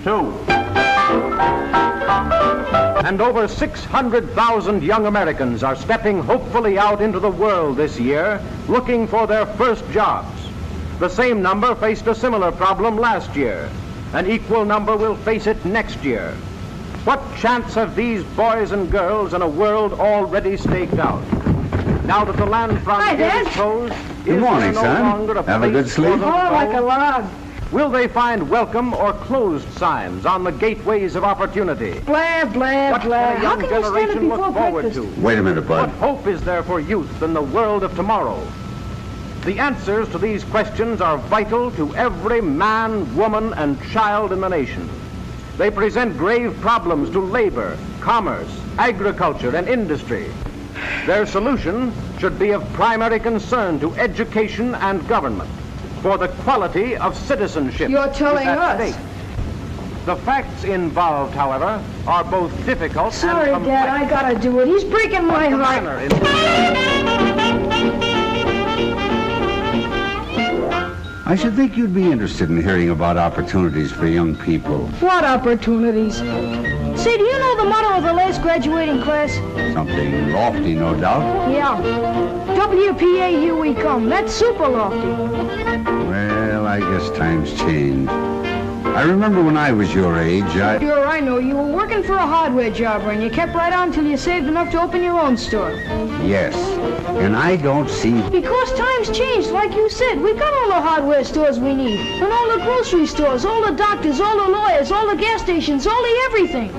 too. And over 600,000 young Americans are stepping hopefully out into the world this year, looking for their first jobs. The same number faced a similar problem last year. An equal number will face it next year. What chance have these boys and girls in a world already staked out? Now that the land frontier is closed, good morning, son. Have a good sleep? Oh, like a log. Will they find welcome or closed signs on the gateways of opportunity? Blah, blah, What blah. can a young generation look forward to? Wait a minute, What bud. hope is there for youth in the world of tomorrow? The answers to these questions are vital to every man, woman, and child in the nation. They present grave problems to labor, commerce, agriculture, and industry. Their solution should be of primary concern to education and government, for the quality of citizenship. You're telling is at us. stake. The facts involved, however, are both difficult Sorry, and Dad, I gotta do it. He's breaking my heart. I should think you'd be interested in hearing about opportunities for young people. What opportunities? Say, do you know the motto of the last graduating class? Something lofty, no doubt. Yeah. WPA, here we come. That's super lofty. Well, I guess times change. I remember when I was your age, Sure, I know. You were working for a hardware jobber, and you kept right on till you saved enough to open your own store. Yes. And I don't see... Because times changed, like you said. We've got all the hardware stores we need. And all the grocery stores, all the doctors, all the lawyers, all the gas stations, all the everything.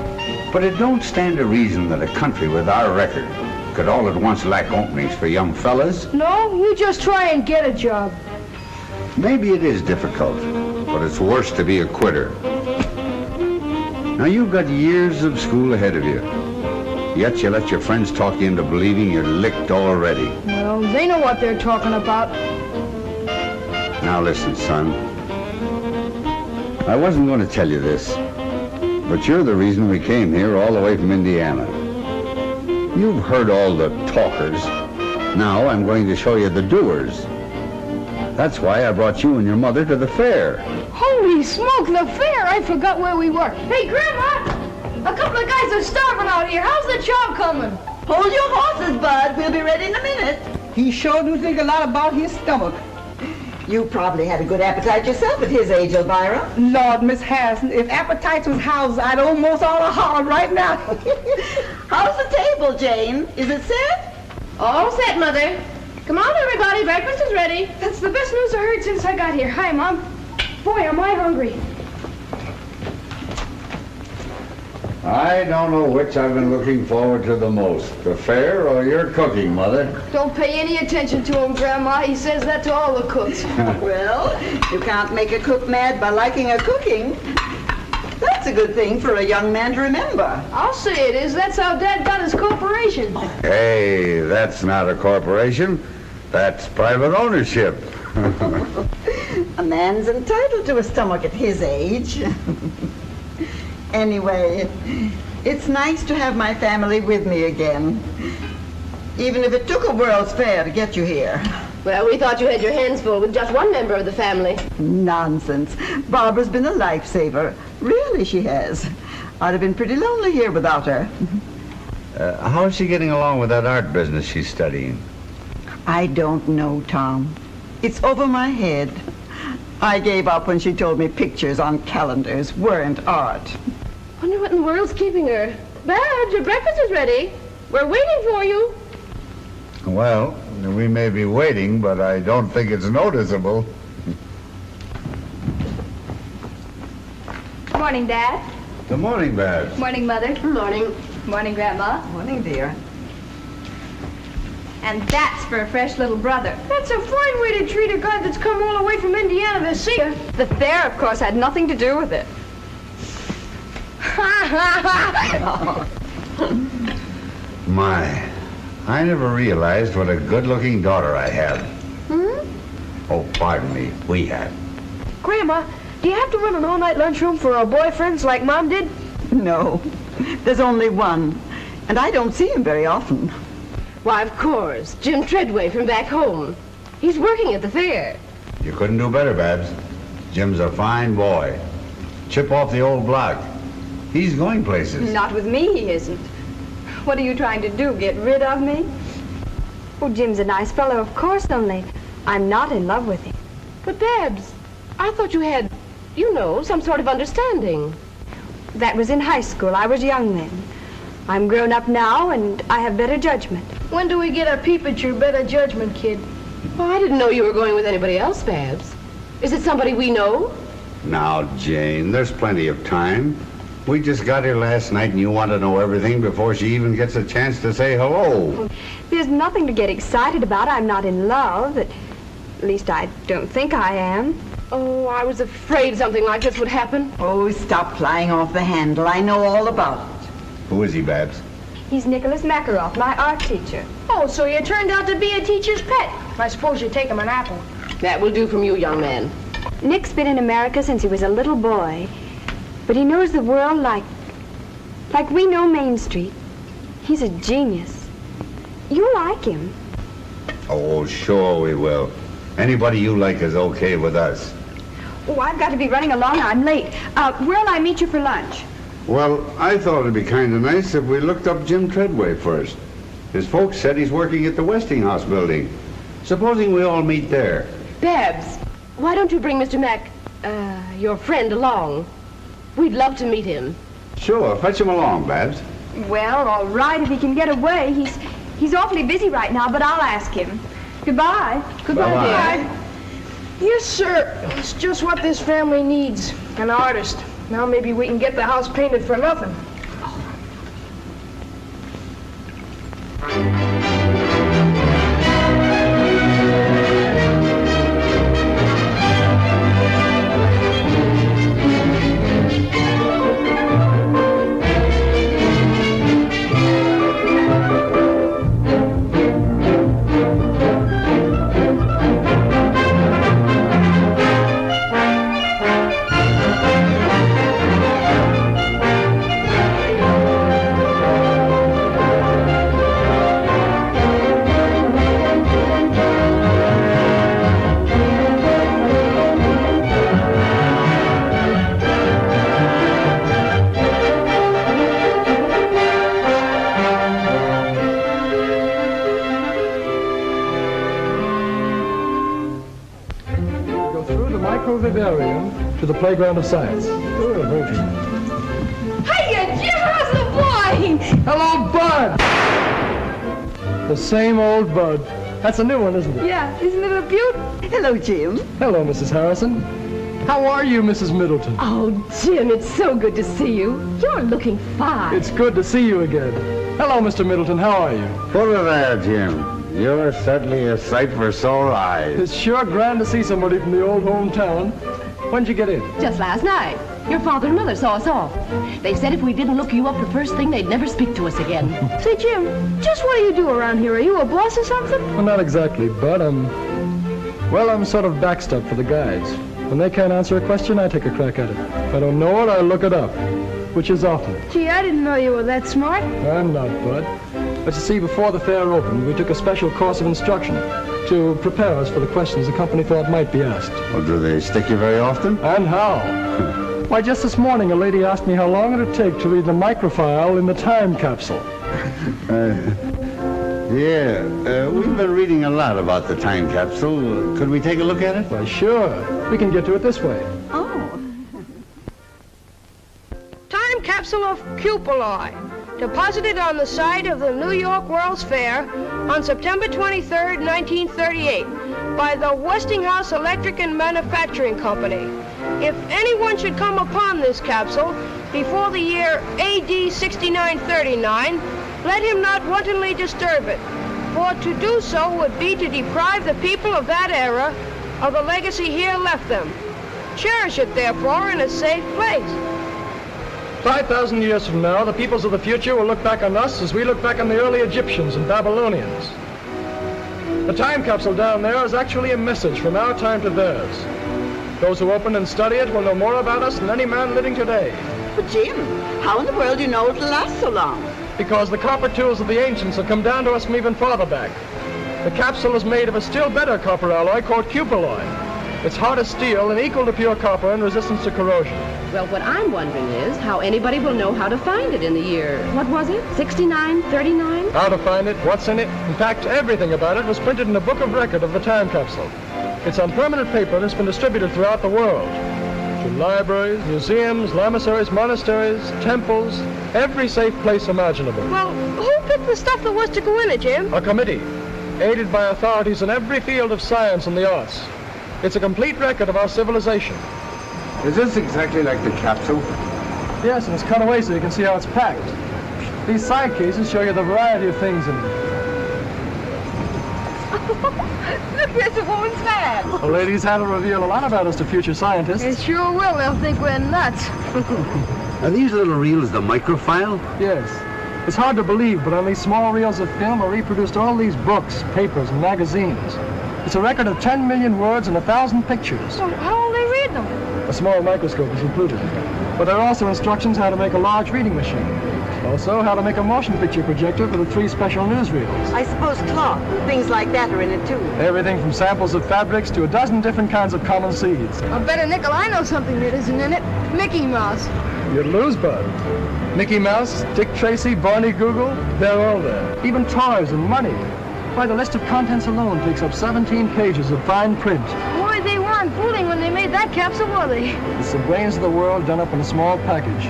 But it don't stand to reason that a country with our record could all at once lack openings for young fellas. No, you just try and get a job. Maybe it is difficult, but it's worse to be a quitter. Now, you've got years of school ahead of you. Yet you let your friends talk you into believing you're licked already. Well, they know what they're talking about. Now listen, son. I wasn't going to tell you this, but you're the reason we came here all the way from Indiana. You've heard all the talkers. Now I'm going to show you the doers. That's why I brought you and your mother to the fair. Holy smoke, the fair! I forgot where we were. Hey, Grandma! A couple of guys are starving out here. How's the job coming? Hold your horses, Bud. We'll be ready in a minute. He sure do think a lot about his stomach. You probably had a good appetite yourself at his age, Elvira. Lord, Miss Harrison, if appetites was houses, I'd almost ought to holler right now. How's the table, Jane? Is it set? All set, Mother. Come on, everybody. Breakfast is ready. That's the best news I heard since I got here. Hi, Mom. Boy, am I hungry. I don't know which I've been looking forward to the most, the fair or your cooking, Mother. Don't pay any attention to him, Grandma. He says that to all the cooks. Well, you can't make a cook mad by liking a cooking. That's a good thing for a young man to remember. I'll say it is. That's how Dad got his corporation. Hey, that's not a corporation. That's private ownership. A man's entitled to a stomach at his age. Anyway, it's nice to have my family with me again. Even if it took a World's Fair to get you here. Well, we thought you had your hands full with just one member of the family. Nonsense. Barbara's been a lifesaver. Really, she has. I'd have been pretty lonely here without her. How is she getting along with that art business she's studying? I don't know, Tom. It's over my head. I gave up when she told me pictures on calendars weren't art. Wonder what in the world's keeping her. Badge, your breakfast is ready. We're waiting for you. Well, we may be waiting, but I don't think it's noticeable. Morning, Dad. Good morning, Babs. Morning, Mother. Morning. Morning, Grandma. Morning, dear. And that's for a fresh little brother. That's a fine way to treat a guy that's come all the way from Indiana to see you. The fair, of course, had nothing to do with it. My, I never realized what a good-looking daughter I had. Oh, pardon me, we had. Grandma, do you have to run an all-night lunchroom for our boyfriends like Mom did? No, there's only one. And I don't see him very often. Why, of course. Jim Treadway from back home. He's working at the fair. You couldn't do better, Babs. Jim's a fine boy. Chip off the old block. He's going places. Not with me, he isn't. What are you trying to do, get rid of me? Oh, Jim's a nice fellow, of course, only I'm not in love with him. But, Babs, I thought you had, some sort of understanding. That was in high school. I was young then. I'm grown up now, and I have better judgment. When do we get a peep at your better judgment, kid? Oh, I didn't know you were going with anybody else, Babs. Is it somebody we know? Now, Jane, there's plenty of time. We just got here last night and you want to know everything before she even gets a chance to say hello. There's nothing to get excited about. I'm not in love. At least I don't think I am. Oh, I was afraid something like this would happen. Oh, stop flying off the handle. I know all about it. Who is he, Babs? He's Nicholas Makaroff, my art teacher. Oh, so you turned out to be a teacher's pet. I suppose you take him an apple. That will do from you, young man. Nick's been in America since he was a little boy. But he knows the world like we know Main Street. He's a genius. You like him. Oh, sure we will. Anybody you like is okay with us. Oh, I've got to be running along. I'm late. Where'll I meet you for lunch? Well, I thought it'd be kind of nice if we looked up Jim Treadway first. His folks said he's working at the Westinghouse building. Supposing we all meet there. Babs, why don't you bring Mr. Mac, your friend, along? We'd love to meet him. Sure, fetch him along, Babs. Well, all right, if he can get away. He's awfully busy right now, but I'll ask him. Goodbye. Goodbye, Bye-bye. dear. Yes, sir. It's just what this family needs. An artist. Now maybe we can get the house painted for nothing. To the playground of science. Hiya, Jim, how's the boy? Hello, Bud! The same old Bud. That's a new one, isn't it? Yeah, isn't it a beaut? Hello, Jim. Hello, Mrs. Harrison. How are you, Mrs. Middleton? Oh, Jim, it's so good to see you. You're looking fine. It's good to see you again. Hello, Mr. Middleton. How are you? Put her there, Jim. You're certainly a sight for sore eyes. It's sure grand to see somebody from the old hometown. When'd you get in? Just last night. Your father and mother saw us off. They said if we didn't look you up the first thing, they'd never speak to us again. Say, Jim, just what do you do around here? Are you a boss or something? Well, not exactly, Bud. I'm sort of backstop for the guys. When they can't answer a question, I take a crack at it. If I don't know it, I look it up, which is often. Gee, I didn't know you were that smart. I'm not, Bud. But you see, before the fair opened, we took a special course of instruction to prepare us for the questions the company thought might be asked. Well, do they stick you very often? And how? Why, just this morning, a lady asked me how long it'd take to read the microfile in the time capsule. We've been reading a lot about the time capsule. Could we take a look at it? Why, sure. We can get to it this way. Oh. Time capsule of cupuli, deposited on the site of the New York World's Fair on September 23rd, 1938, by the Westinghouse Electric and Manufacturing Company. If anyone should come upon this capsule before the year AD 6939, let him not wantonly disturb it, for to do so would be to deprive the people of that era of the legacy here left them. Cherish it, therefore, in a safe place. 5,000 years from now, the peoples of the future will look back on us as we look back on the early Egyptians and Babylonians. The time capsule down there is actually a message from our time to theirs. Those who open and study it will know more about us than any man living today. But, Jim, how in the world do you know it'll last so long? Because the copper tools of the ancients have come down to us from even farther back. The capsule is made of a still better copper alloy called cupuli. It's hard as steel and equal to pure copper in resistance to corrosion. Well, what I'm wondering is how anybody will know how to find it in the year, what was it, 69, 39? How to find it, what's in it. In fact, everything about it was printed in the book of record of the time capsule. It's on permanent paper that's been distributed throughout the world. To libraries, museums, lamassaries, monasteries, temples, every safe place imaginable. Well, who picked the stuff that was to go in it, Jim? A committee, aided by authorities in every field of science and the arts. It's a complete record of our civilization. Is this exactly like the capsule? Yes, and it's cut away so you can see how it's packed. These side cases show you the variety of things in it. Look, there's a woman's man. The ladies' hat will reveal a lot about us to future scientists. It sure will. They'll think we're nuts. Are these little reels the microfile? Yes. It's hard to believe, but on these small reels of film are reproduced all these books, papers, and magazines. It's a record of 10 million words and 1,000 pictures. Well, how will they read them? A small microscope is included. But there are also instructions how to make a large reading machine. Also, how to make a motion picture projector for the 3 special newsreels. I suppose cloth and things like that are in it, too. Everything from samples of fabrics to a dozen different kinds of common seeds. I'll bet a nickel I know something that isn't in it. Mickey Mouse. You'd lose, Bud. Mickey Mouse, Dick Tracy, Barney Google, they're all there. Even toys and money. Why, the list of contents alone takes up 17 pages of fine print. Boy, they weren't fooling when they made that capsule, were they? It's the brains of the world done up in a small package.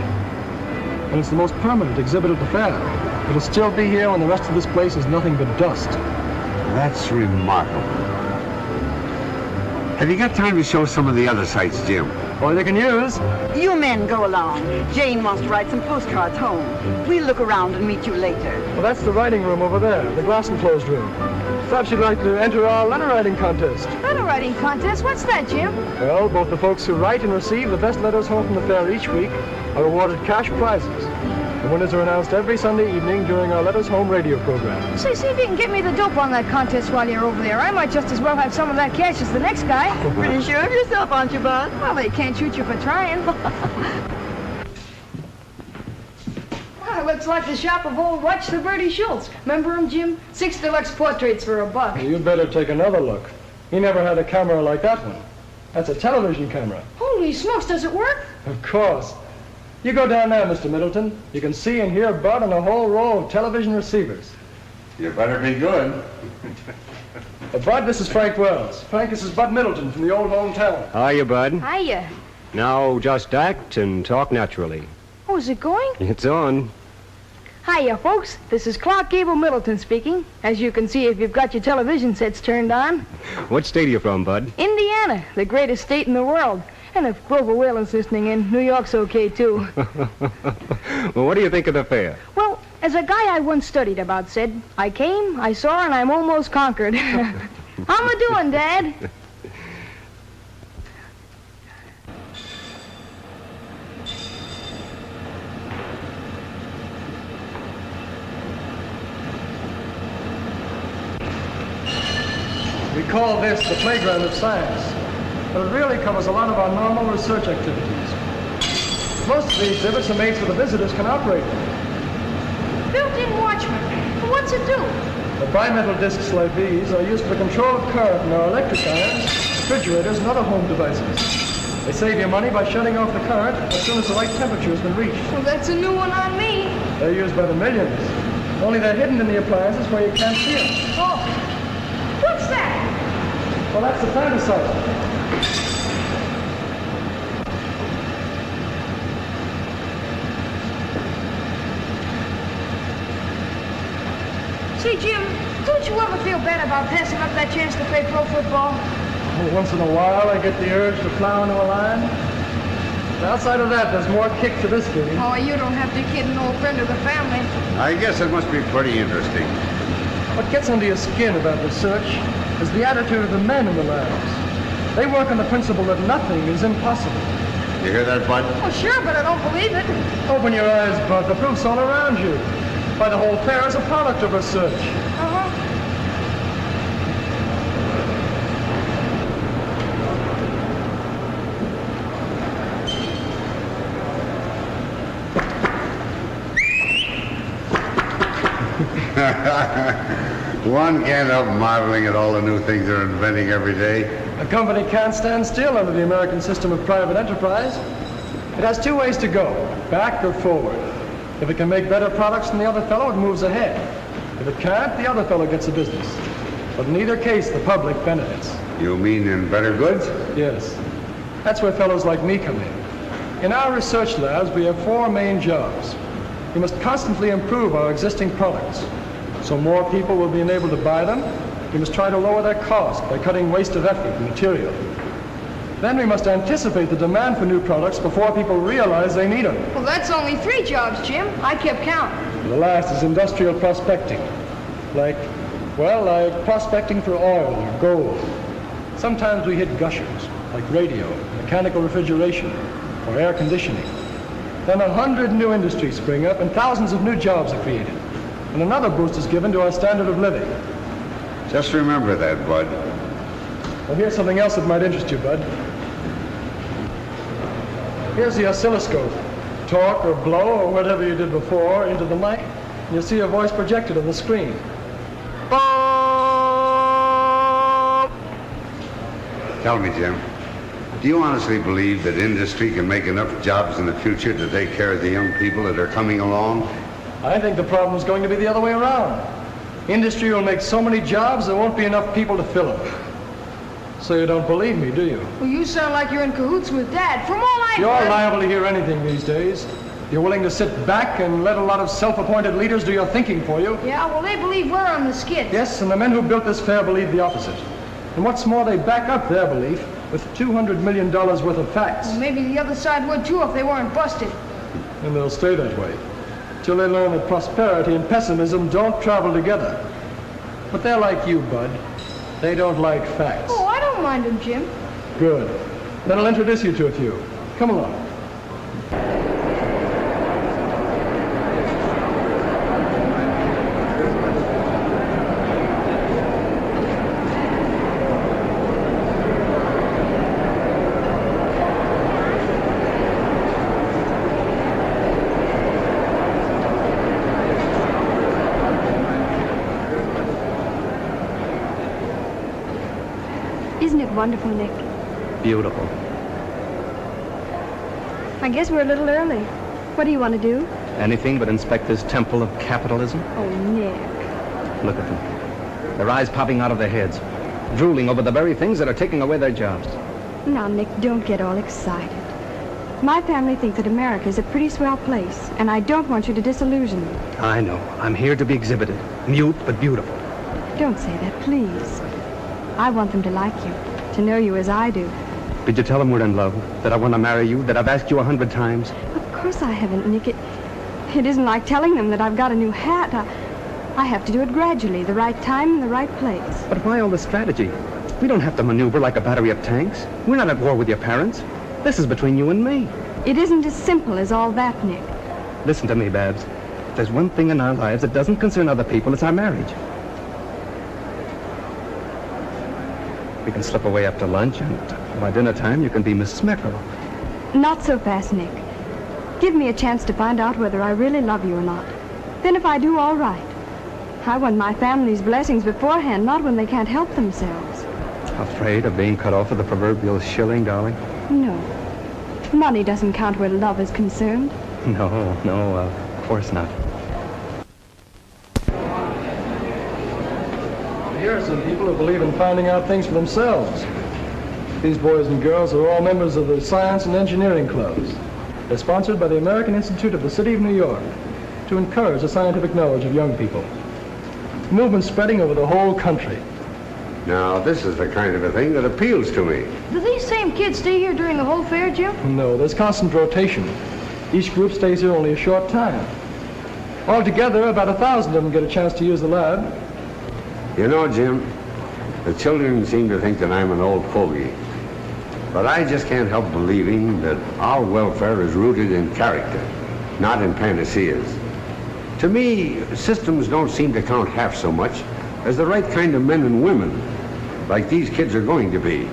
And it's the most permanent exhibit at the fair. It'll still be here when the rest of this place is nothing but dust. That's remarkable. Have you got time to show some of the other sites, Jim? All you can use. You men go along. Jane wants to write some postcards home. We'll look around and meet you later. Well, that's the writing room over there, the glass enclosed room. Perhaps you'd like to enter our letter writing contest. Letter writing contest? What's that, Jim? Well, both the folks who write and receive the best letters home from the fair each week are awarded cash prizes. The winners are announced every Sunday evening during our Letters Home radio program. See if you can get me the dope on that contest while you're over there. I might just as well have some of that cash as the next guy. Pretty sure of yourself, aren't you, Bud? Well, they can't shoot you for trying. Well, looks like the shop of old Watch the Birdie Schultz. Remember him, Jim? 6 deluxe portraits for $1. You better take another look. He never had a camera like that one. That's a television camera. Holy smokes, does it work? Of course. You go down there, Mr. Middleton. You can see and hear Bud on a whole row of television receivers. You better be good. Bud, this is Frank Wells. Frank, this is Bud Middleton from the old hometown. Hiya, Bud. Hiya. Now, just act and talk naturally. Oh, is it going? It's on. Hiya, folks. This is Clark Gable Middleton speaking. As you can see if you've got your television sets turned on. What state are you from, Bud? Indiana, the greatest state in the world. And if Grover Whalen's listening in, New York's okay, too. Well, what do you think of the fair? Well, as a guy I once studied about said, I came, I saw, and I'm almost conquered. How am I doing, Dad? We call this the playground of science. But it really covers a lot of our normal research activities. Most of the exhibits are made so the visitors can operate them. Built-in watchman. What's it do? The bimetal discs like these are used for the control of current in our electric irons, refrigerators, and other home devices. They save you money by shutting off the current as soon as the right temperature has been reached. Well, that's a new one on me. They're used by the millions. Only they're hidden in the appliances where you can't see them. Oh, what's that? Well, that's the fantasizer. Say, Jim, don't you ever feel bad about passing up that chance to play pro football? Well, once in a while, I get the urge to plow into a line. Outside of that, there's more kick to this game. Oh, you don't have to kid an old friend of the family. I guess it must be pretty interesting. What gets under your skin about research is the attitude of the men in the labs. They work on the principle that nothing is impossible. You hear that, Bud? Oh, sure, but I don't believe it. Open your eyes, Bud. The proof's all around you. Why, the whole fair is a product of research. Uh-huh. One can't help marveling at all the new things they're inventing every day. A company can't stand still under the American system of private enterprise. It has two ways to go, back or forward. If it can make better products than the other fellow, it moves ahead. If it can't, the other fellow gets the business. But in either case, the public benefits. You mean in better goods? Yes. That's where fellows like me come in. In our research labs, we have four main jobs. We must constantly improve our existing products, so more people will be enabled to buy them. We must try to lower their cost by cutting waste of effort and material. Then we must anticipate the demand for new products before people realize they need them. Well, that's only 3 jobs, Jim. I kept count. The last is industrial prospecting. Like prospecting for oil or gold. Sometimes we hit gushers, like radio, mechanical refrigeration, or air conditioning. Then 100 new industries spring up and thousands of new jobs are created. And another boost is given to our standard of living. Just remember that, Bud. Well, here's something else that might interest you, Bud. Here's the oscilloscope. Talk or blow or whatever you did before into the mic, and you'll see your voice projected on the screen. Tell me, Jim, do you honestly believe that industry can make enough jobs in the future to take care of the young people that are coming along? I think the problem is going to be the other way around. Industry will make so many jobs there won't be enough people to fill them. So you don't believe me, do you? Well, you sound like you're in cahoots with Dad. From all I've You're heard... liable to hear anything these days. You're willing to sit back and let a lot of self-appointed leaders do your thinking for you. Yeah, well, they believe we're on the skids. Yes, and the men who built this fair believe the opposite. And what's more, they back up their belief with $200 million worth of facts. Well, maybe the other side would, too, if they weren't busted. And they'll stay that way, till they learn that prosperity and pessimism don't travel together. But they're like you, Bud. They don't like facts. Oh, I don't mind them, Jim. Good. Then I'll introduce you to a few. Come along. Isn't it wonderful, Nick? Beautiful. I guess we're a little early. What do you want to do? Anything but inspect this temple of capitalism? Oh, Nick. Look at them. Their eyes popping out of their heads, drooling over the very things that are taking away their jobs. Now, Nick, don't get all excited. My family think that America is a pretty swell place, and I don't want you to disillusion them. I know. I'm here to be exhibited. Mute but beautiful. Don't say that, please. I want them to like you, to know you as I do. Did you tell them we're in love? That I want to marry you? That I've asked you 100 times? Of course I haven't, Nick. It isn't like telling them that I've got a new hat. I have to do it gradually, the right time and the right place. But why all the strategy? We don't have to maneuver like a battery of tanks. We're not at war with your parents. This is between you and me. It isn't as simple as all that, Nick. Listen to me, Babs. If there's one thing in our lives that doesn't concern other people, it's our marriage. We can slip away after lunch, and by dinner time, you can be Miss Smeckerl. Not so fast, Nick. Give me a chance to find out whether I really love you or not. Then if I do, all right. I want my family's blessings beforehand, not when they can't help themselves. Afraid of being cut off with the proverbial shilling, darling? No. Money doesn't count where love is concerned. No, of course not. Here are some people who believe in finding out things for themselves. These boys and girls are all members of the Science and Engineering Clubs. They're sponsored by the American Institute of the City of New York to encourage the scientific knowledge of young people. The movement's spreading over the whole country. Now, this is the kind of a thing that appeals to me. Do these same kids stay here during the whole fair, Jim? No, there's constant rotation. Each group stays here only a short time. Altogether, about 1,000 of them get a chance to use the lab. You know, Jim, the children seem to think that I'm an old fogey. But I just can't help believing that our welfare is rooted in character, not in panaceas. To me, systems don't seem to count half so much as the right kind of men and women, like these kids are going to be.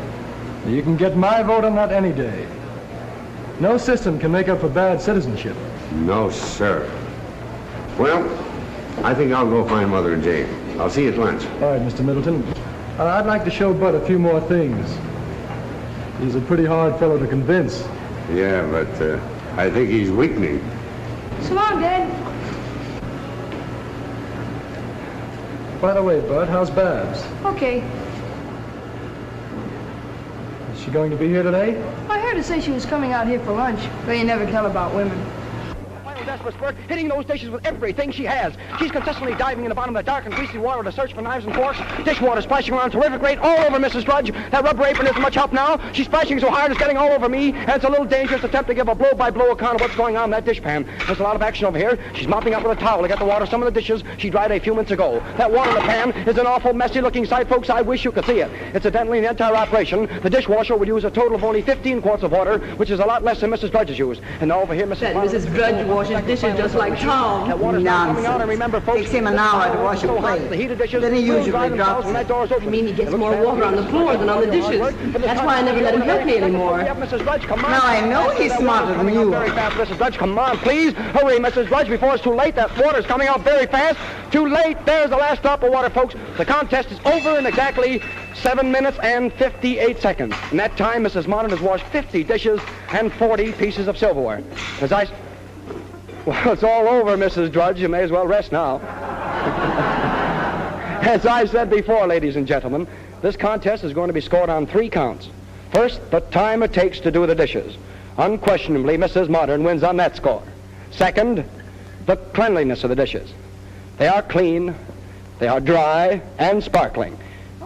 You can get my vote on that any day. No system can make up for bad citizenship. No, sir. Well, I think I'll go find Mother and Jane. I'll see you at lunch. All right, Mr. Middleton. I'd like to show Bud a few more things. He's a pretty hard fellow to convince. Yeah, but I think he's weakening. So long, Dad. By the way, Bud, how's Babs? Okay. Is she going to be here today? I heard her say she was coming out here for lunch, but you never tell about women. Desperate spurt, hitting those dishes with everything she has. She's consistently diving in the bottom of the dark and greasy water to search for knives and forks. Dishwater splashing around terrific rate all over Mrs. Drudge. That rubber apron isn't much help now. She's splashing so hard it's getting all over me, and it's a little dangerous attempt to give a blow-by-blow account of what's going on in that dishpan. There's a lot of action over here. She's mopping up with a towel to get the water some of the dishes she dried a few minutes ago. That water in the pan is an awful messy-looking sight, folks. I wish you could see it. Incidentally, in the entire operation, the dishwasher would use a total of only 15 quarts of water, which is a lot less than Mrs. Drudge's used. And over here, Mrs. Drudge washes dishes just like Tom. That water's not coming out, and remember, folks, Takes him an hour to wash a plate. The heated dishes, Then he usually drops when that it. door's open. I mean, he gets more water on the floor than on the dishes. That's why I never let him help me anymore. Mrs. Drudge, come on. Now I know he's smarter than you Very are. fast, Mrs. Drudge, come on, please. Hurry, Mrs. Drudge, before it's too late. That water's coming out very fast. Too late. There's the last drop of water, folks. The contest is over in exactly 7 minutes and 58 seconds. In that time, Mrs. Modern has washed 50 dishes and 40 pieces of silverware. Well, it's all over, Mrs. Drudge. You may as well rest now. As I said before, ladies and gentlemen, this contest is going to be scored on 3 counts. First, the time it takes to do the dishes. Unquestionably, Mrs. Modern wins on that score. Second, the cleanliness of the dishes. They are clean, they are dry, and sparkling.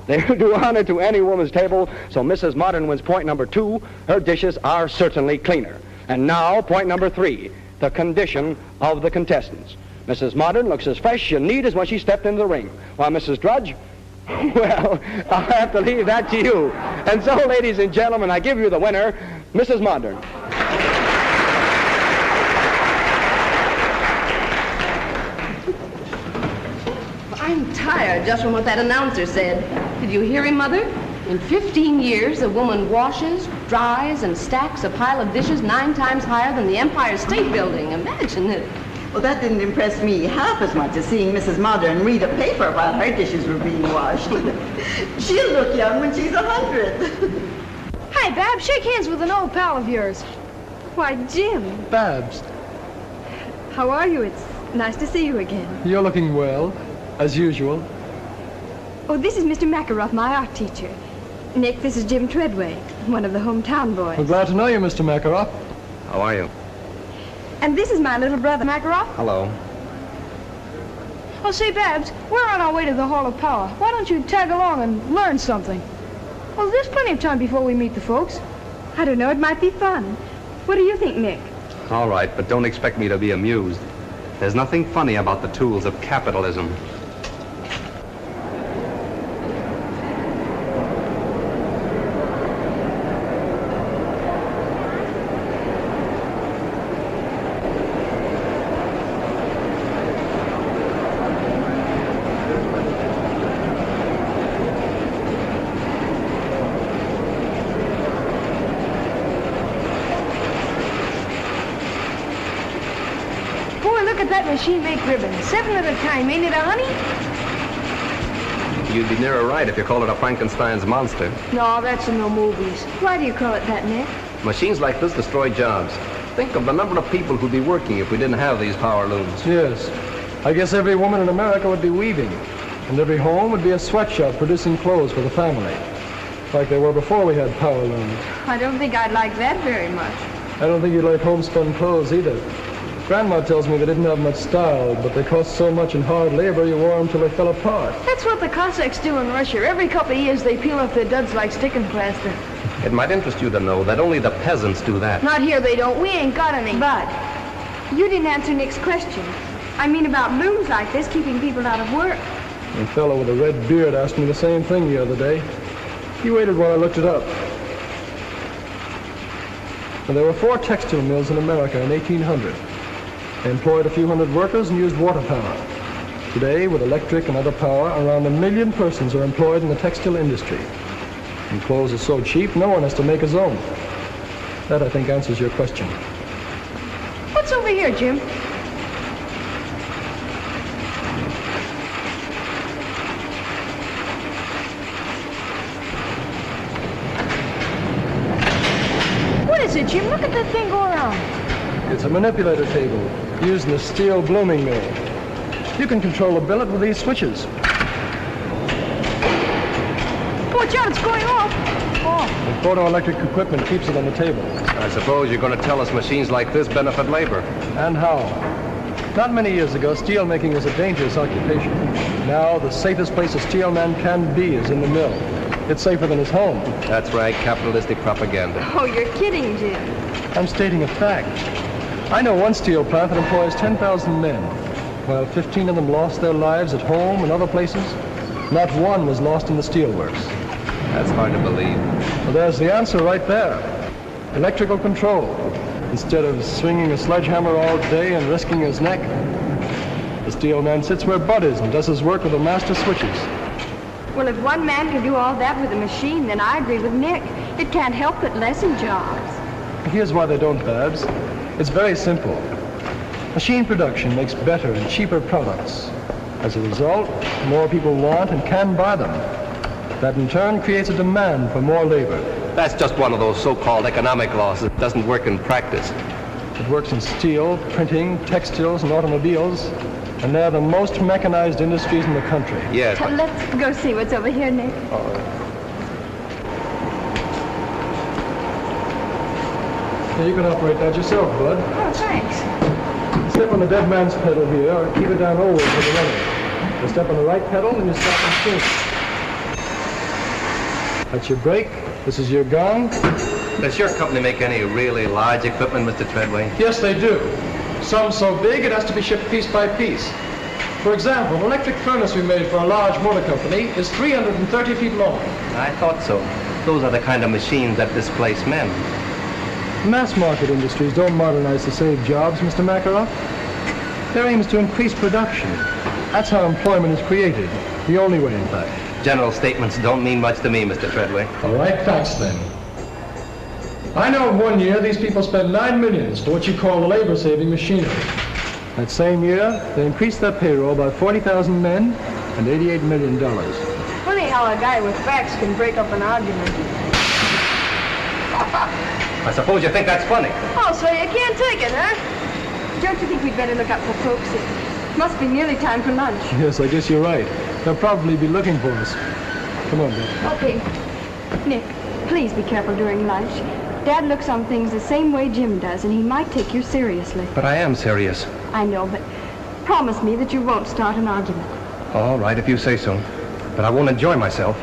They will do honor to any woman's table, so Mrs. Modern wins point number 2. Her dishes are certainly cleaner. And now, point number 3. The condition of the contestants. Mrs. Modern looks as fresh and neat as when she stepped into the ring, while Mrs. Drudge, well, I'll have to leave that to you. And so, ladies and gentlemen, I give you the winner, Mrs. Modern. I'm tired just from what that announcer said. Did you hear him, Mother? In 15 years, a woman washes, dries, and stacks a pile of dishes 9 times higher than the Empire State Building. Imagine it. Well, that didn't impress me half as much as seeing Mrs. Modern read a paper while her dishes were being washed. She'll look young when she's 100. Hi, Bab. Shake hands with an old pal of yours. Why, Jim, Babs, how are you? It's nice to see you again. you're looking well, as usual. Oh, this is Mr. Makaroff, my art teacher. Nick, this is Jim Treadway, one of the hometown boys. We're glad to know you, Mr. Makaroff. How are you? And this is my little brother, Makaroff. Hello. Oh, say, Babs, we're on our way to the Hall of Power. Why don't you tag along and learn something? Well, there's plenty of time before we meet the folks. I don't know, it might be fun. What do you think, Nick? All right, but don't expect me to be amused. There's nothing funny about the tools of capitalism. Boy, look at that machine make ribbon. 7 at a time, ain't it, honey? You'd be nearer right if you called it a Frankenstein's monster. No, that's in the movies. Why do you call it that, Nick? Machines like this destroy jobs. Think of the number of people who'd be working if we didn't have these power looms. Yes. I guess every woman in America would be weaving, and every home would be a sweatshop producing clothes for the family, like they were before we had power looms. I don't think I'd like that very much. I don't think you'd like homespun clothes either. Grandma tells me they didn't have much style, but they cost so much in hard labor you wore them till they fell apart. That's what the Cossacks do in Russia. Every couple of years they peel off their duds like sticking plaster. It might interest you to know that only the peasants do that. Not here they don't. We ain't got any. But you didn't answer Nick's question. I mean about looms like this keeping people out of work. A fellow with a red beard asked me the same thing the other day. He waited while I looked it up. Now, there were 4 textile mills in America in 1800. They employed a few hundred workers and used water power. Today, with electric and other power, around 1 million persons are employed in the textile industry. And clothes are so cheap, no one has to make his own. That, I think, answers your question. What's over here, Jim? What is it, Jim? Look at that thing go around. It's a manipulator table used in a steel blooming mill. You can control a billet with these switches. Watch out, it's going off. The photoelectric equipment keeps it on the table. I suppose you're going to tell us machines like this benefit labor. And how? Not many years ago, steel making was a dangerous occupation. Now, the safest place a steel man can be is in the mill. It's safer than his home. That's right, capitalistic propaganda. Oh, you're kidding, Jim. I'm stating a fact. I know one steel plant that employs 10,000 men. While 15 of them lost their lives at home and other places, not one was lost in the steelworks. That's hard to believe. Well, there's the answer right there. Electrical control. Instead of swinging a sledgehammer all day and risking his neck, the steel man sits where Bud is and does his work with the master switches. Well, if one man can do all that with a machine, then I agree with Nick. It can't help but lessen jobs. Here's why they don't, Babs. It's very simple. Machine production makes better and cheaper products. As a result, more people want and can buy them. That in turn creates a demand for more labor. That's just one of those so-called economic laws that doesn't work in practice. It works in steel, printing, textiles, and automobiles, and they're the most mechanized industries in the country. Yes. So let's go see what's over here, Nick. All right. Now you can operate that yourself, Bud. Oh, thanks. Step on the dead man's pedal here, or keep it down always with the running. You step on the right pedal, and you stop the machine. That's your brake. This is your gong. Does your company make any really large equipment, Mr. Treadway? Yes, they do. Some so big it has to be shipped piece by piece. For example, an electric furnace we made for a large motor company is 330 feet long. I thought so. Those are the kind of machines that displace men. Mass market industries don't modernize to save jobs, Mr. Makarov. Their aim is to increase production. That's how employment is created. The only way, in fact. General statements don't mean much to me, Mr. Treadway. All right, facts then. I know in 1 year these people spent $9 million for what you call labor-saving machinery. That same year, they increased their payroll by 40,000 men and $88 million. Funny how a guy with facts can break up an argument. I suppose you think that's funny. Oh, so you can't take it, huh? Don't you think we'd better look up for folks? It must be nearly time for lunch. Yes, I guess you're right. They'll probably be looking for us. Come on, Bill. Okay. Nick, please be careful during lunch. Dad looks on things the same way Jim does, and he might take you seriously. But I am serious. I know, but promise me that you won't start an argument. All right, if you say so. But I won't enjoy myself.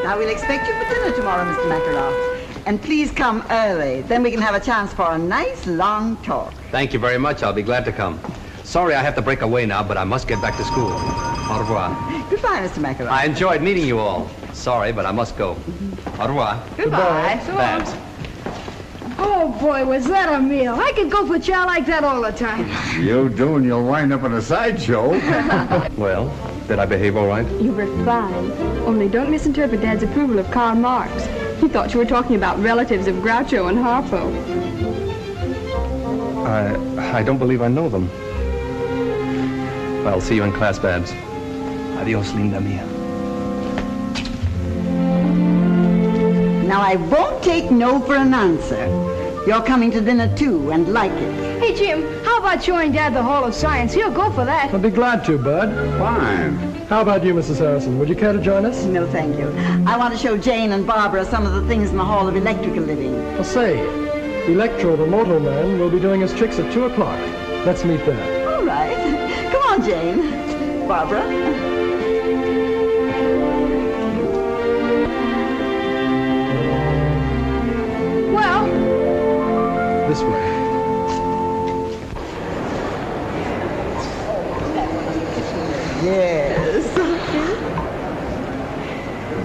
Now, we'll expect you for dinner tomorrow, Mr. Makarov. And please come early. Then we can have a chance for a nice, long talk. Thank you very much. I'll be glad to come. Sorry I have to break away now, but I must get back to school. Au revoir. Goodbye, Mr. Makarov. I enjoyed meeting you all. Sorry, but I must go. Au revoir. Goodbye. Babs. Oh, boy, was that a meal. I could go for chow like that all the time. You do, and you'll wind up in a sideshow. Well, did I behave all right? You were fine. Only don't misinterpret Dad's approval of Karl Marx. He thought you were talking about relatives of Groucho and Harpo. I don't believe I know them. Well, see you in class, Babs. Adios, linda mia. Now, I won't take no for an answer. You're coming to dinner, too, and like it. Hey, Jim, how about showing Dad the Hall of Science? He'll go for that. I'll be glad to, Bud. Fine. How about you, Mrs. Harrison? Would you care to join us? No, thank you. I want to show Jane and Barbara some of the things in the Hall of Electrical Living. Well, say, Electro, the motor man, will be doing his tricks at 2 o'clock. Let's meet there. All right. Come on, Jane. Barbara. Well, This way. Yes.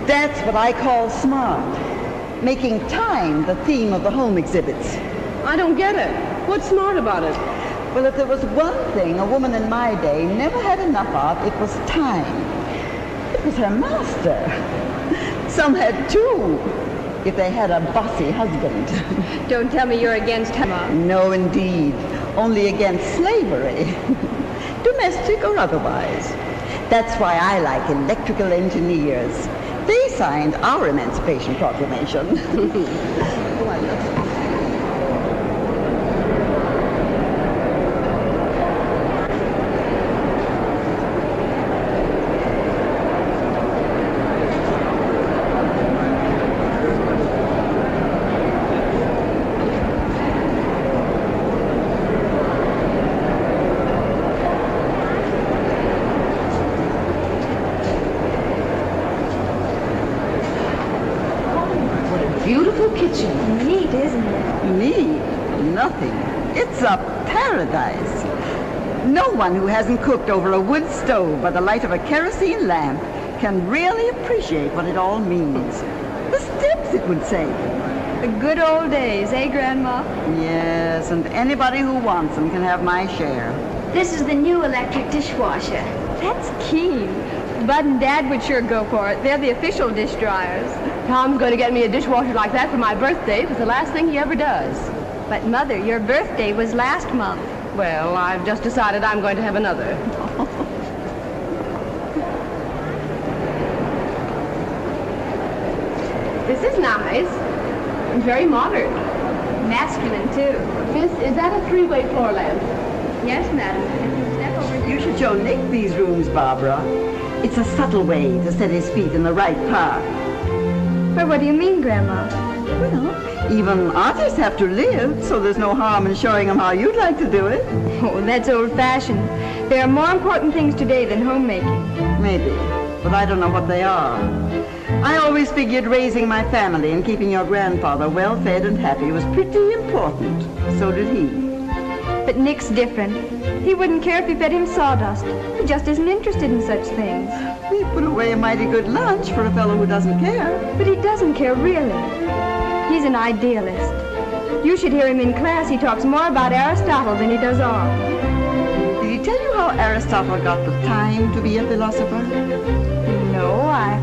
That's what I call smart. Making time the theme of the home exhibits. I don't get it. What's smart about it? Well, if there was one thing a woman in my day never had enough of, it was time. It was her master. Some had two, if they had a bossy husband. Don't tell me you're against Mom. No, indeed. Only against slavery. Domestic or otherwise. That's why I like electrical engineers. They signed our Emancipation Proclamation. Beautiful kitchen. Neat, isn't it? Me? Nothing. It's a paradise. No one who hasn't cooked over a wood stove by the light of a kerosene lamp can really appreciate what it all means. The steps it would save. The good old days, eh, Grandma? Yes, and anybody who wants them can have my share. This is the new electric dishwasher. That's keen. Bud and Dad would sure go for it. They're the official dish dryers. Tom's going to get me a dishwasher like that for my birthday. It's the last thing he ever does. But, Mother, your birthday was last month. Well, I've just decided I'm going to have another. This is nice. And very modern. Masculine, too. Miss, is that a three-way floor lamp? Yes, madam. Step over here. You should show Nick these rooms, Barbara. It's a subtle way to set his feet in the right part. Well, what do you mean, Grandma? Well, even artists have to live, so there's no harm in showing them how you'd like to do it. Oh, that's old-fashioned. There are more important things today than homemaking. Maybe, but I don't know what they are. I always figured raising my family and keeping your grandfather well-fed and happy was pretty important. So did he. But Nick's different. He wouldn't care if you fed him sawdust. He just isn't interested in such things. We put away a mighty good lunch for a fellow who doesn't care. But he doesn't care, really. He's an idealist. You should hear him in class. He talks more about Aristotle than he does art. Did he tell you how Aristotle got the time to be a philosopher? No, I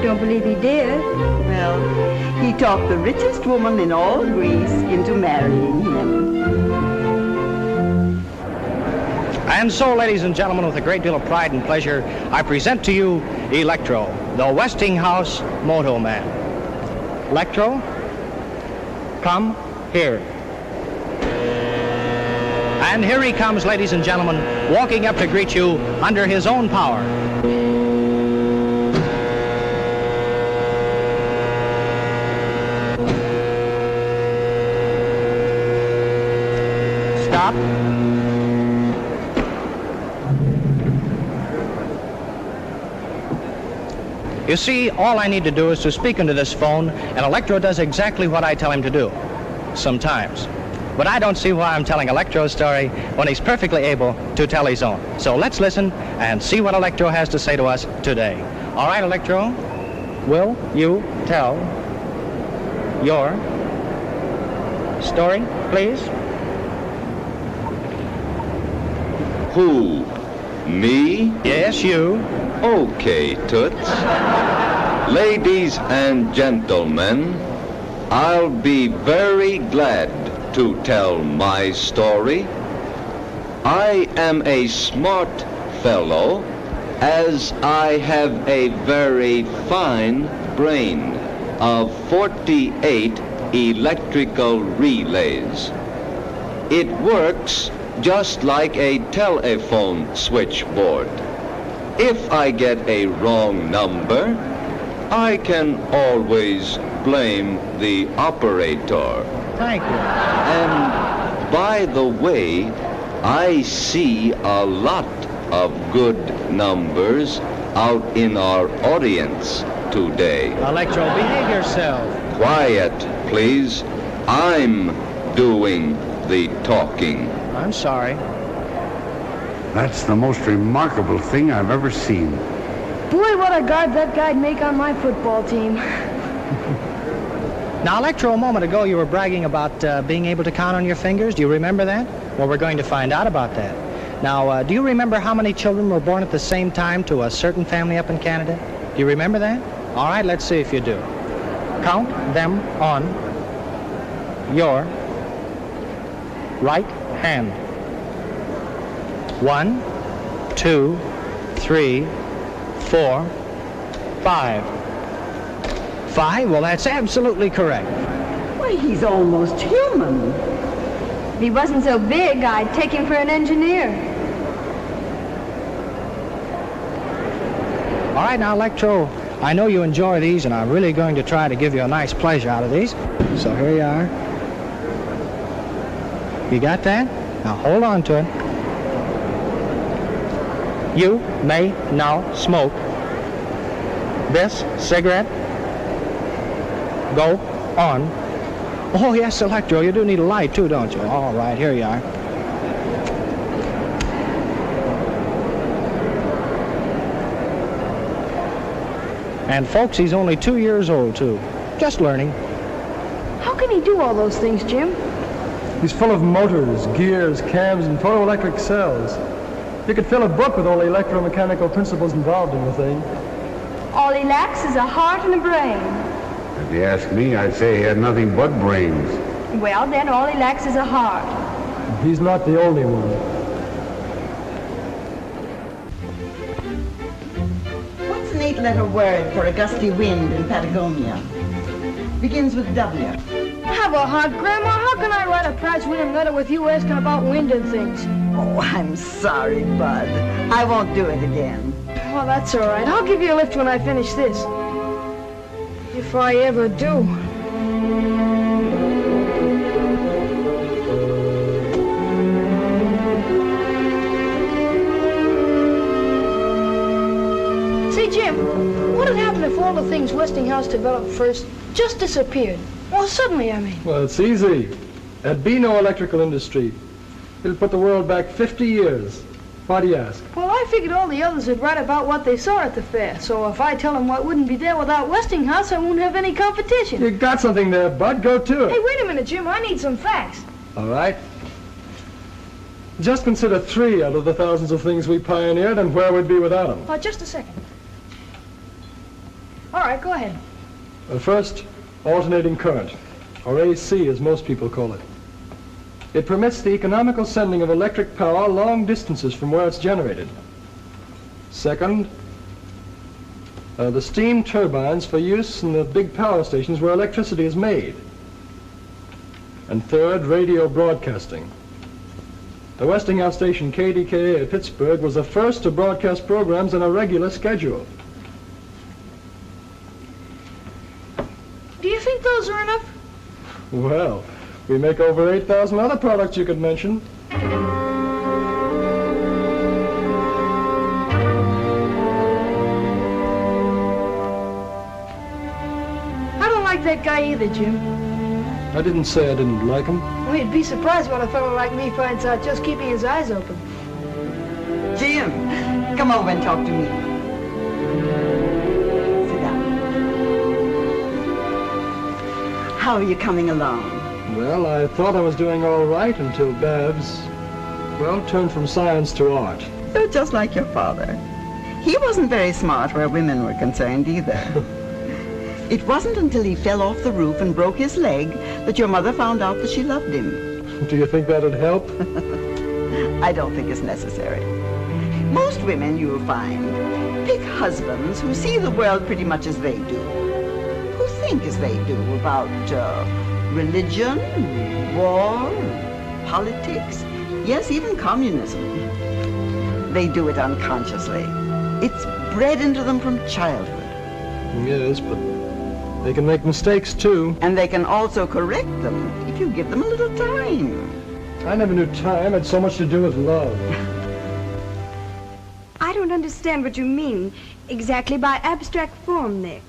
don't believe he did. Well, he talked the richest woman in all Greece into marrying him. And so, ladies and gentlemen, with a great deal of pride and pleasure, I present to you Electro, the Westinghouse Moto Man. Electro, come here. And here he comes, ladies and gentlemen, walking up to greet you under his own power. Stop. You see, all I need to do is to speak into this phone, and Electro does exactly what I tell him to do. Sometimes. But I don't see why I'm telling Electro's story when he's perfectly able to tell his own. So let's listen and see what Electro has to say to us today. All right, Electro, will you tell your story, please? Who? Me? Yes, you. Okay, Toots. Ladies and gentlemen, I'll be very glad to tell my story. I am a smart fellow, as I have a very fine brain of 48 electrical relays. It works just like a telephone switchboard. If I get a wrong number, I can always blame the operator. Thank you. And by the way, I see a lot of good numbers out in our audience today. Electro, behave yourself. Quiet, please. I'm doing the talking. I'm sorry. That's the most remarkable thing I've ever seen. Boy, what a guard that guy'd make on my football team. Now, Electro, a moment ago you were bragging about being able to count on your fingers. Do you remember that? Well, we're going to find out about that. Now, do you remember how many children were born at the same time to a certain family up in Canada? Do you remember that? All right, let's see if you do. Count them on your right hand. 1, 2, 3, 4, 5. 5? Well, that's absolutely correct. Why, he's almost human. If he wasn't so big, I'd take him for an engineer. All right, now, Electro, I know you enjoy these, and I'm really going to try to give you a nice pleasure out of these. So here you are. You got that? Now hold on to it. You may now smoke this cigarette. Go on. Oh, yes, Electro, you do need a light, too, don't you? All right, here you are. And, folks, he's only 2 years old, too. Just learning. How can he do all those things, Jim? He's full of motors, gears, cams, and photoelectric cells. You could fill a book with all the electromechanical principles involved in the thing. All he lacks is a heart and a brain. If you ask me, I'd say he had nothing but brains. Well, then all he lacks is a heart. He's not the only one. What's an 8-letter word for a gusty wind in Patagonia? Begins with W. Have a heart, Grandma. How can I write a prize-winning letter with you asking about wind and things? Oh, I'm sorry, Bud. I won't do it again. Well, that's all right. I'll give you a lift when I finish this. If I ever do. Say, Jim, what would happen if all the things Westinghouse developed first just disappeared? Well, suddenly, I mean. Well, it's easy. There'd be no electrical industry. It'll put the world back 50 years. Why do you ask? Well, I figured all the others would write about what they saw at the fair. So if I tell them what wouldn't be there without Westinghouse, I won't have any competition. You got something there, Bud. Go to it. Hey, wait a minute, Jim. I need some facts. All right. Just consider 3 out of the thousands of things we pioneered and where we'd be without them. Oh, just a second. All right, go ahead. First, alternating current, or AC as most people call it. It permits the economical sending of electric power long distances from where it's generated. Second, the steam turbines for use in the big power stations where electricity is made. And third, radio broadcasting. The Westinghouse station KDKA at Pittsburgh was the first to broadcast programs on a regular schedule. Do you think those are enough? Well, we make over 8,000 other products you could mention. I don't like that guy either, Jim. I didn't say I didn't like him. Well, you'd be surprised what a fellow like me finds out just keeping his eyes open. Jim, come over and talk to me. Sit down. How are you coming along? Well, I thought I was doing all right until Babs, well, turned from science to art. You're just like your father. He wasn't very smart where women were concerned either. It wasn't until he fell off the roof and broke his leg that your mother found out that she loved him. Do you think that'd help? I don't think it's necessary. Most women, you'll find, pick husbands who see the world pretty much as they do, who think as they do about religion, war, politics, yes, even communism. They do it unconsciously. It's bred into them from childhood. Yes, but they can make mistakes, too. And they can also correct them if you give them a little time. I never knew time had so much to do with love. I don't understand what you mean exactly by abstract form, Nick.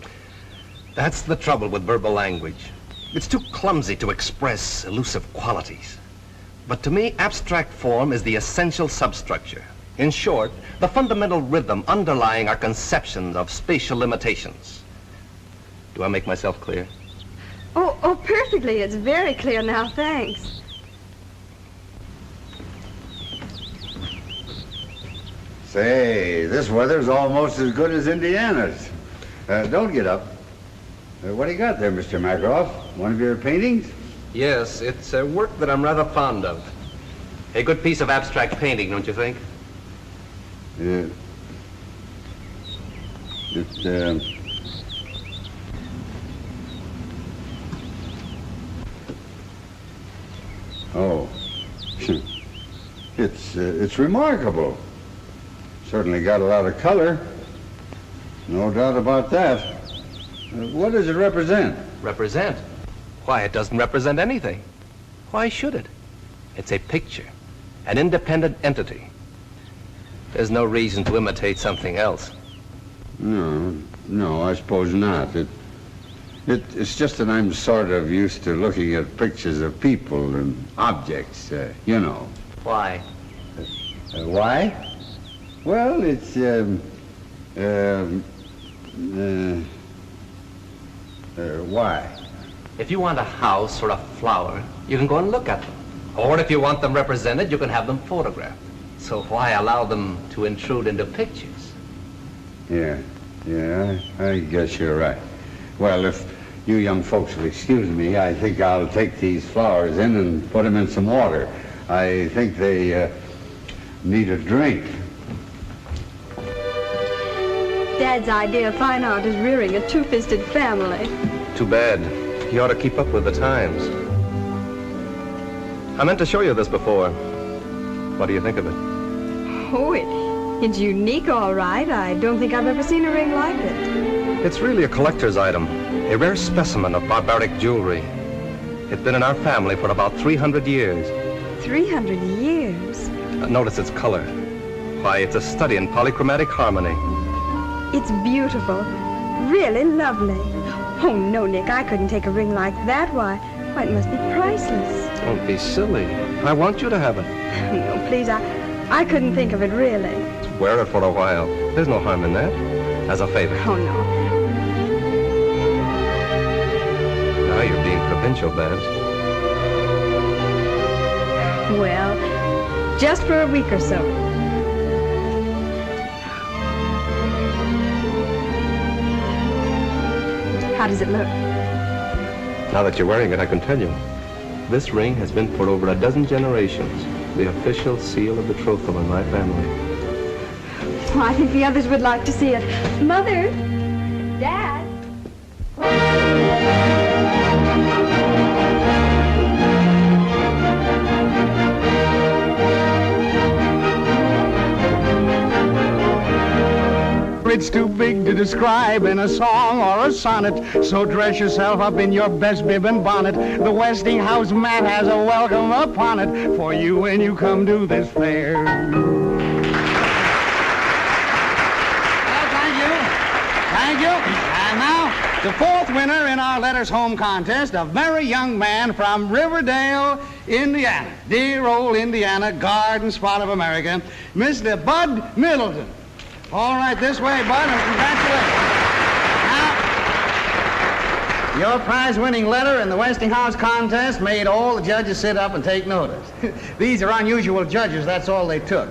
That's the trouble with verbal language. It's too clumsy to express elusive qualities. But to me, abstract form is the essential substructure. In short, the fundamental rhythm underlying our conceptions of spatial limitations. Do I make myself clear? Oh, perfectly. It's very clear now, thanks. Say, this weather's almost as good as Indiana's. Don't get up. What do you got there, Mr. Makaroff? One of your paintings? Yes, it's a work that I'm rather fond of. A good piece of abstract painting, don't you think? Oh, it's remarkable. Certainly got a lot of color. No doubt about that. What does it represent? Represent? Why, it doesn't represent anything. Why should it? It's a picture, an independent entity. There's no reason to imitate something else. No, I suppose not. It's just that I'm sort of used to looking at pictures of people and objects, you know. Why? Why? Well, it's, why? If you want a house or a flower, you can go and look at them. Or if you want them represented, you can have them photographed. So why allow them to intrude into pictures? Yeah, I guess you're right. Well, if you young folks will excuse me, I think I'll take these flowers in and put them in some water. I think they need a drink. Dad's idea of fine art is rearing a two-fisted family. Too bad. You ought to keep up with the times. I meant to show you this before. What do you think of it? Oh, it's unique, all right. I don't think I've ever seen a ring like it. It's really a collector's item, a rare specimen of barbaric jewelry. It's been in our family for about 300 years. 300 years? Notice its color. Why, it's a study in polychromatic harmony. It's beautiful. Really lovely. Oh, no, Nick, I couldn't take a ring like that. Why, it must be priceless. Don't be silly. I want you to have it. No, please, I couldn't think of it, really. Wear it for a while. There's no harm in that. As a favor. Oh, no. Now you're being provincial, Babs. Well, just for a week or so. How does it look? Now that you're wearing it, I can tell you. This ring has been for over a dozen generations, the official seal of betrothal in my family. Well, I think the others would like to see it. Mother! Dad! It's too big to describe in a song or a sonnet, so dress yourself up in your best bib and bonnet. The Westinghouse mat has a welcome upon it for you when you come to this fair. Thank you. And now, the fourth winner in our Letters Home contest, a very young man from Riverdale, Indiana. Dear old Indiana, garden spot of America, Mr. Bud Middleton. All right, this way, Bud, and congratulations. Now, your prize-winning letter in the Westinghouse contest made all the judges sit up and take notice. These are unusual judges, that's all they took.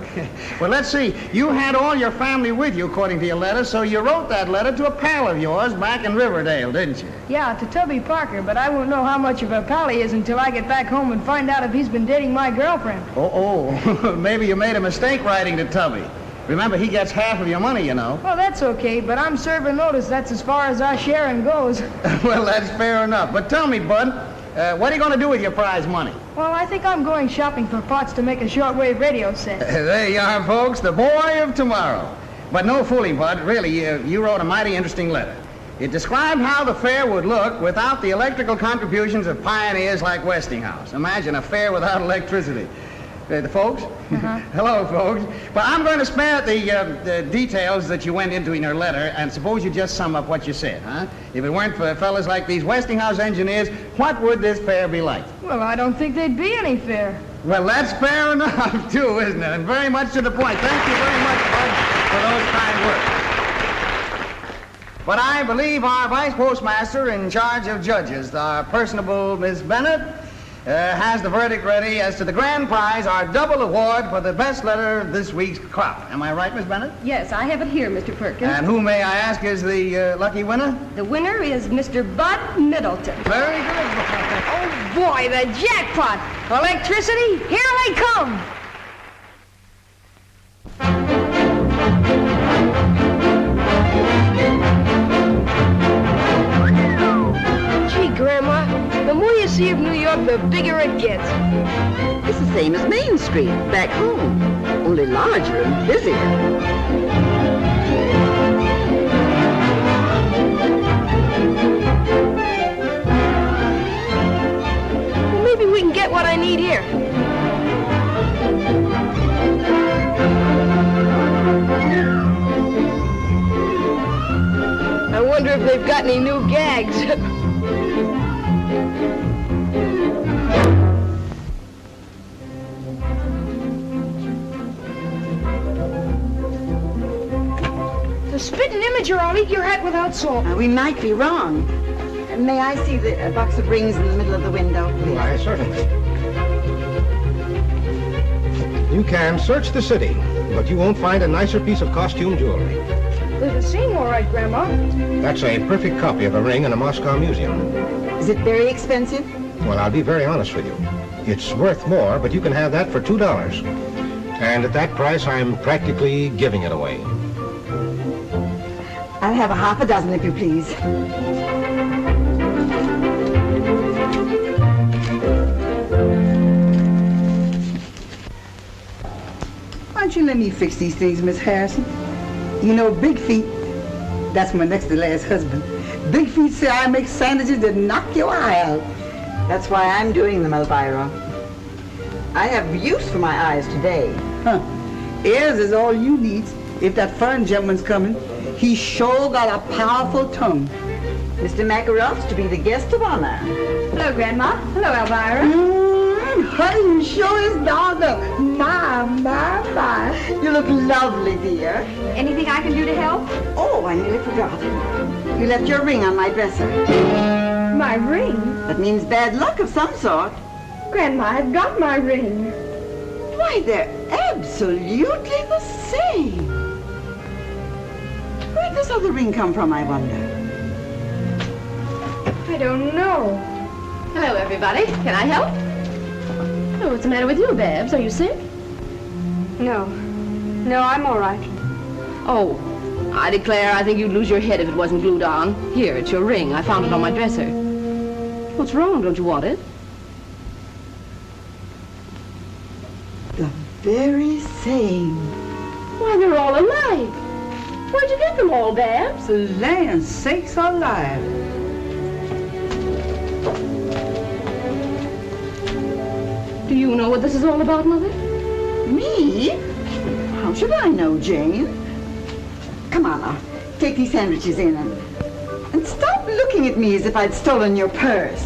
Well, let's see. You had all your family with you, according to your letter, so you wrote that letter to a pal of yours back in Riverdale, didn't you? Yeah, to Tubby Parker, but I won't know how much of a pal he is until I get back home and find out if he's been dating my girlfriend. Oh, maybe you made a mistake writing to Tubby. Remember, he gets half of your money, you know. Well, that's okay, but I'm serving notice. That's as far as our sharing goes. Well, that's fair enough. But tell me, Bud, what are you going to do with your prize money? Well, I think I'm going shopping for parts to make a shortwave radio set. There you are, folks, the boy of tomorrow. But no fooling, Bud. Really, you wrote a mighty interesting letter. It described how the fair would look without the electrical contributions of pioneers like Westinghouse. Imagine a fair without electricity. The folks? Uh-huh. Hello, folks. But I'm going to spare the details that you went into in your letter, and suppose you just sum up what you said, huh? If it weren't for fellas like these Westinghouse engineers, what would this fair be like? Well, I don't think there'd be any fair. Well, that's fair enough, too, isn't it? And very much to the point. Thank you very much, Bud, for those kind words. But I believe our vice postmaster in charge of judges, our personable Miss Bennett, has the verdict ready as to the grand prize, our double award for the best letter of this week's crop. Am I right, Miss Bennett? Yes, I have it here, Mr. Perkins. And who, may I ask, is the lucky winner? The winner is Mr. Bud Middleton. Very good. Oh, boy, the jackpot! Electricity, here they come! Gee, Grandma, the more you sea of New York, the bigger it gets. It's the same as Main Street, back home, only larger and busier. Well, maybe we can get what I need here. I wonder if they've got any new gags. The spitting image or I'll eat your hat without salt. We might be wrong. May I see the box of rings in the middle of the window, please? Why, certainly. You can search the city, but you won't find a nicer piece of costume jewelry. They're the same, all right, Grandma. That's a perfect copy of a ring in a Moscow museum. Is it very expensive? Well, I'll be very honest with you. It's worth more, but you can have that for $2. And at that price, I'm practically giving it away. I'll have a half a dozen, if you please. Why don't you let me fix these things, Miss Harrison? You know, Big Feet, that's my next to last husband. Big Feet say I make sandwiches that knock your eye out. That's why I'm doing them, Elvira. I have use for my eyes today. Huh. Ears is all you need. If that foreign gentleman's coming, he sure got a powerful tongue. Mr. Makarov's to be the guest of honor. Hello, Grandma. Hello, Elvira. Honey, you sure is dogged up. My. You look lovely, dear. Anything I can do to help? Oh, I nearly forgot. You left your ring on my dresser. My ring? That means bad luck of some sort. Grandma, I've got my ring. Why, they're absolutely the same. Where'd this other ring come from, I wonder? I don't know. Hello, everybody. Can I help? Oh, what's the matter with you, Babs? Are you sick? No. No, I'm all right. Oh, I declare I think you'd lose your head if it wasn't glued on. Here, it's your ring. I found it on my dresser. What's wrong? Don't you want it? The very same. Why, they're all alike. Where'd you get them all, Babs? Land sakes alive. Do you know what this is all about, Mother? Me? How should I know, Jane? Come on now, take these sandwiches in and stop looking at me as if I'd stolen your purse.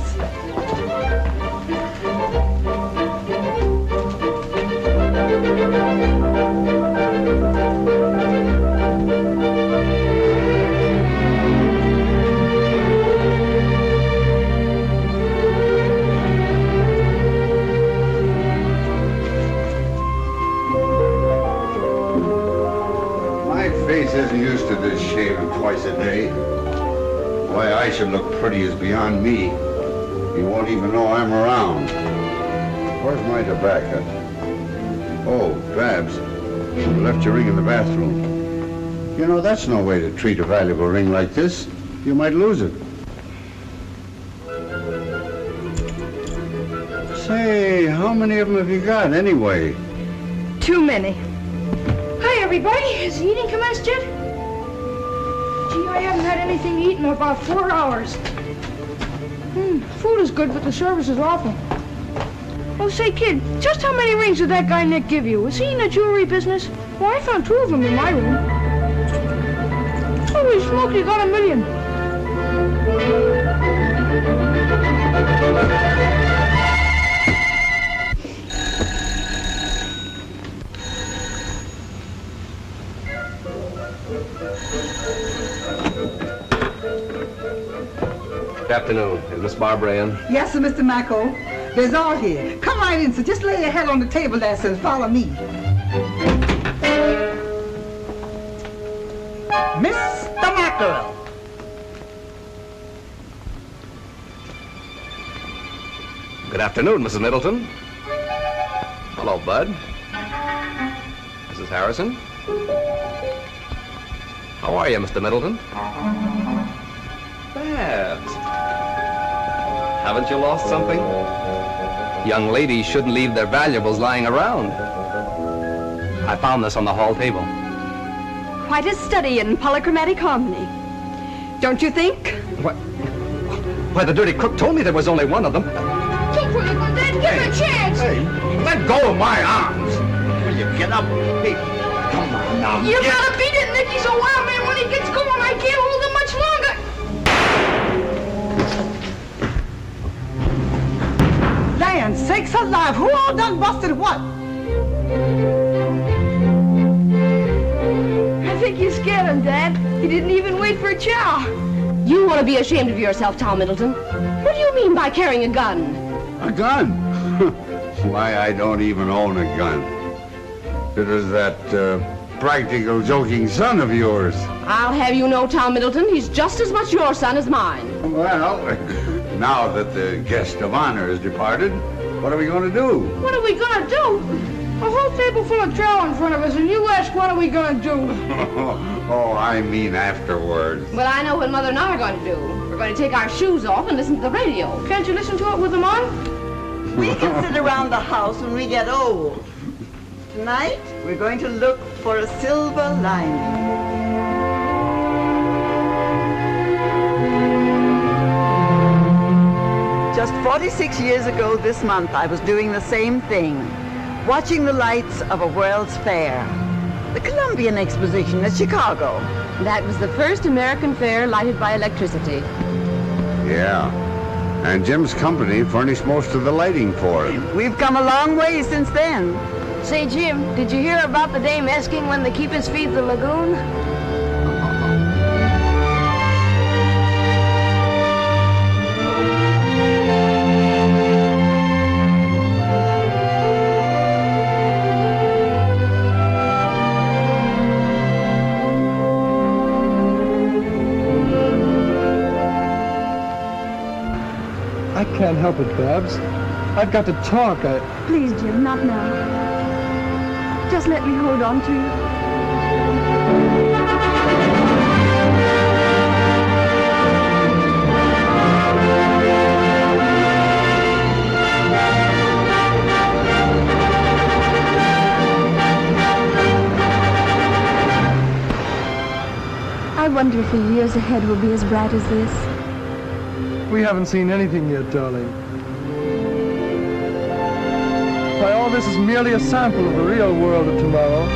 Isn't used to this shaving twice a day. Why I should look pretty is beyond me. You won't even know I'm around. Where's my tobacco? Oh, Babs, you left your ring in the bathroom. You know, that's no way to treat a valuable ring like this. You might lose it. Say, how many of them have you got anyway? Too many. Hi, everybody. Has the eating commenced yet? Gee, I haven't had anything to eat in about 4 hours. Food is good, but the service is awful. Oh, say, kid, just how many rings did that guy Nick give you? Was he in the jewelry business? Well, I found 2 of them in my room. Holy smoke, you got 1 million. Good afternoon. Is Miss Barbara in? Yes, sir, Mr. Macko. There's all here. Come right in, sir. Just lay your head on the table there, sir, and follow me. Mr. Mackerel. Good afternoon, Mrs. Middleton. Hello, Bud. Mrs. Harrison. How are you, Mr. Middleton? Babs. Haven't you lost something? Young ladies shouldn't leave their valuables lying around. I found this on the hall table. Quite a study in polychromatic harmony. Don't you think? What? Why, the dirty crook told me there was only one of them. Don't put it on that. Give her a chance. Hey, let go of my arms. Will you get up? Hey, come on now. You gotta beat it, Nick. He's a wild man. When he gets going, I can't hold him much longer. Land sakes alive, who all done busted what? I think you scared him, Dad. He didn't even wait for a chow. You want to be ashamed of yourself, Tom Middleton. What do you mean by carrying a gun? A gun? Why, I don't even own a gun. It is that practical joking son of yours. I'll have you know, Tom Middleton, he's just as much your son as mine. Well, now that the guest of honor has departed, what are we going to do? What are we gonna do? A whole table full of chow in front of us, and you ask what are we gonna do? Oh, I mean afterwards. But I know what Mother and I are going to do. We're going to take our shoes off and listen to the radio. Can't you listen to it with them on? We can sit around the house when we get old. Tonight, we're going to look for a silver lining. Just 46 years ago this month, I was doing the same thing, watching the lights of a World's Fair. The Columbian Exposition at Chicago. That was the first American fair lighted by electricity. Yeah. And Jim's company furnished most of the lighting for it. We've come a long way since then. Say, Jim, did you hear about the dame asking when the keepers feed the lagoon? I can't help it, Babs. I've got to talk. Please, Jim, not now. Just let me hold on to you. I wonder if the years ahead will be as bright as this. We haven't seen anything yet, darling. Why, all this is merely a sample of the real world of tomorrow.